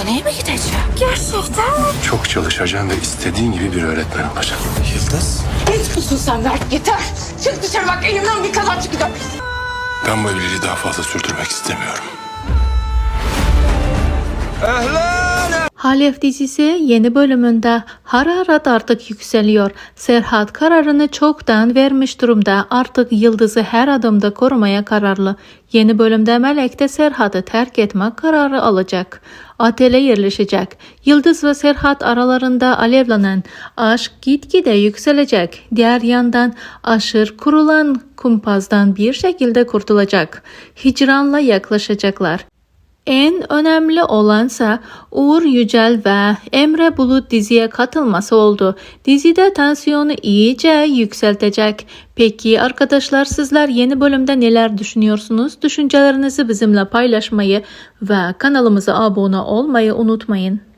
Dershaneye mi gideceğim? Gerçekten. Çok çalışacağım ve istediğin gibi bir öğretmen olacağım. Yıldız. Ne diyorsun sen Berk? Yeter. Çık dışarı bak, elimden bir kaza çıkacak. Ben bu evliliği daha fazla sürdürmek istemiyorum. Halef dizisi yeni bölümünde hararet artık yükseliyor. Serhat kararını çoktan vermiş durumda. Artık Yıldız'ı her adımda korumaya kararlı. Yeni bölümde Melek de Serhat'ı terk etme kararı alacak. Otele yerleşecek. Yıldız ve Serhat aralarında alevlenen aşk gitgide yükselecek. Diğer yandan aşırı kurulan kumpazdan bir şekilde kurtulacak. Hicranla yaklaşacaklar. En önemli olansa Uğur Yücel ve Emre Bulut diziye katılması oldu. Dizide tansiyonu iyice yükseltecek. Peki arkadaşlar, sizler yeni bölümde neler düşünüyorsunuz? Düşüncelerinizi bizimle paylaşmayı ve kanalımıza abone olmayı unutmayın.